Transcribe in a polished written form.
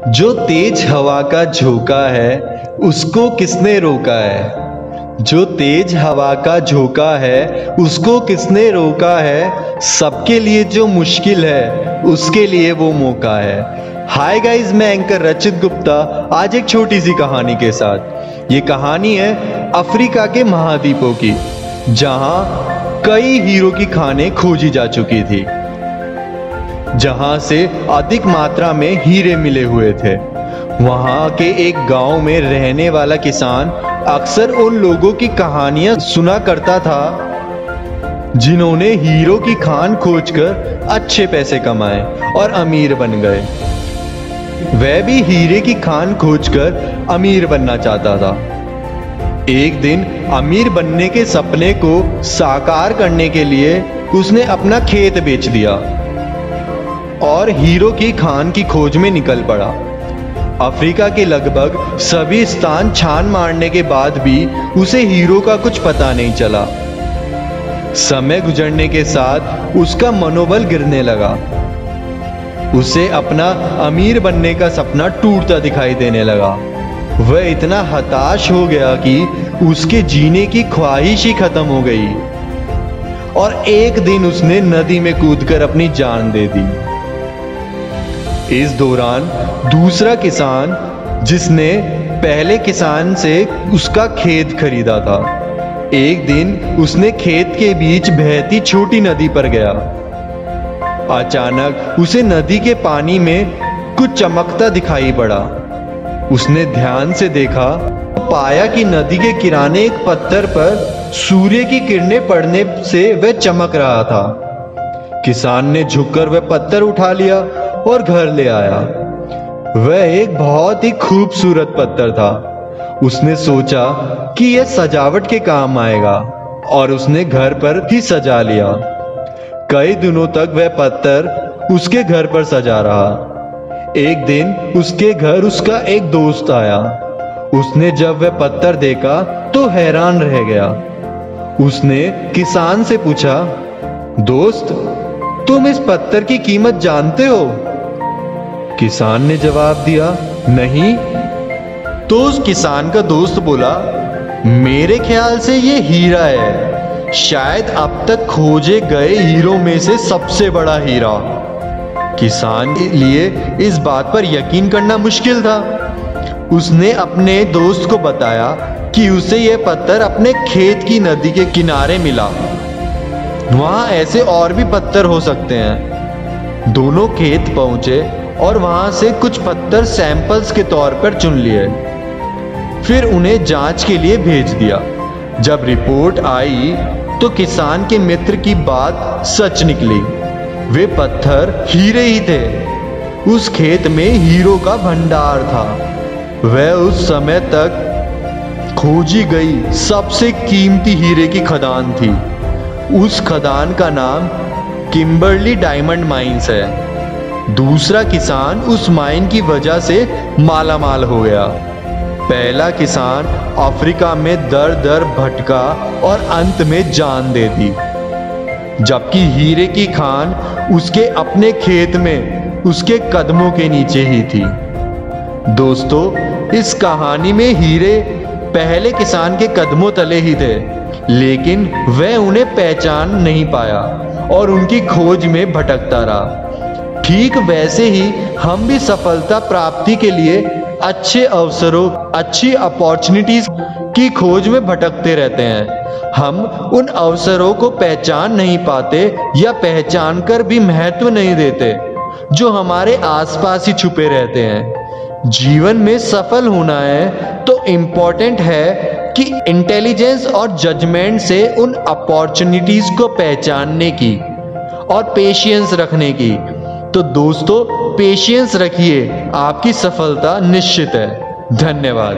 जो तेज हवा का झोंका है उसको किसने रोका है। जो तेज हवा का झोंका है उसको किसने रोका है। सबके लिए जो मुश्किल है उसके लिए वो मौका है। हाय गाइस, मैं एंकर रचित गुप्ता आज एक छोटी सी कहानी के साथ। ये कहानी है अफ्रीका के महाद्वीपों की, जहां कई हीरो की खानें खोजी जा चुकी थी, जहां से अधिक मात्रा में हीरे मिले हुए थे। वहां के एक गांव में रहने वाला किसान अक्सर उन लोगों की कहानियां सुना करता था जिन्होंने हीरो की खान खोजकर अच्छे पैसे कमाए और अमीर बन गए। वह भी हीरे की खान खोजकर अमीर बनना चाहता था। एक दिन अमीर बनने के सपने को साकार करने के लिए उसने अपना खेत बेच दिया और हीरो की खान की खोज में निकल पड़ा। अफ्रीका के लगभग सभी स्थान छान मारने के बाद भी उसे हीरो का कुछ पता नहीं चला। समय गुजरने के साथ उसका मनोबल गिरने लगा। उसे अपना अमीर बनने का सपना टूटता दिखाई देने लगा। वह इतना हताश हो गया कि उसके जीने की ख्वाहिश ही खत्म हो गई और एक दिन उसने नदी में कूदकर अपनी जान दे दी। इस दौरान दूसरा किसान, जिसने पहले किसान से उसका खेत खरीदा था, एक दिन उसने खेत के बीच बहती छोटी नदी पर गया। अचानक उसे नदी के पानी में कुछ चमकता दिखाई पड़ा। उसने ध्यान से देखा, पाया कि नदी के किनारे एक पत्थर पर सूर्य की किरणें पड़ने से वह चमक रहा था। किसान ने झुककर वह पत्थर उठा लिया और घर ले आया। वह एक बहुत ही खूबसूरत पत्थर था। उसने सोचा कि यह सजावट के काम आएगा और उसने घर पर ही सजा लिया। कई दिनों तक वह पत्थर उसके घर पर सजा रहा। एक दिन उसके घर उसका एक दोस्त आया। उसने जब वह पत्थर देखा तो हैरान रह गया। उसने किसान से पूछा, दोस्त, तुम इस पत्थर की कीमत जानते हो? किसान ने जवाब दिया, नहीं। तो उस किसान का दोस्त बोला, मेरे ख्याल से ये हीरा है, शायद अब तक खोजे गए हीरों में से सबसे बड़ा हीरा। किसान के लिए इस बात पर यकीन करना मुश्किल था। उसने अपने दोस्त को बताया कि उसे यह पत्थर अपने खेत की नदी के किनारे मिला। वहां ऐसे और भी पत्थर हो सकते हैं। दोनों खेत पहुंचे और वहां से कुछ पत्थर सैंपल्स के तौर पर चुन लिए, फिर उन्हें जांच के लिए भेज दिया। जब रिपोर्ट आई तो किसान के मित्र की बात सच निकली। वे पत्थर हीरे ही थे। उस खेत में हीरो का भंडार था। वह उस समय तक खोजी गई सबसे कीमती हीरे की खदान थी। उस खदान का नाम किम्बरली डायमंड माइंस है। दूसरा किसान उस माइन की वजह से मालामाल हो गया। पहला किसान अफ्रीका में दर दर भटका और अंत में जान दे दी, जबकि हीरे की खान उसके अपने खेत में उसके कदमों के नीचे ही थी। दोस्तों, इस कहानी में हीरे पहले किसान के कदमों तले ही थे, लेकिन वह उन्हें पहचान नहीं पाया और उनकी खोज में भटकता रहा। ठीक वैसे ही हम भी सफलता प्राप्ति के लिए अच्छे अवसरों, अच्छी अपॉर्चुनिटीज की खोज में भटकते रहते हैं। हम उन अवसरों को पहचान नहीं पाते या पहचान कर भी महत्व नहीं देते जो हमारे आसपास ही छुपे रहते हैं। जीवन में सफल होना है तो इम्पोर्टेंट है कि इंटेलिजेंस और जजमेंट से उन अपॉर्चुनिटीज को पहचानने की और पेशेंस रखने की। तो दोस्तों, पेशेंस रखिए, आपकी सफलता निश्चित है। धन्यवाद।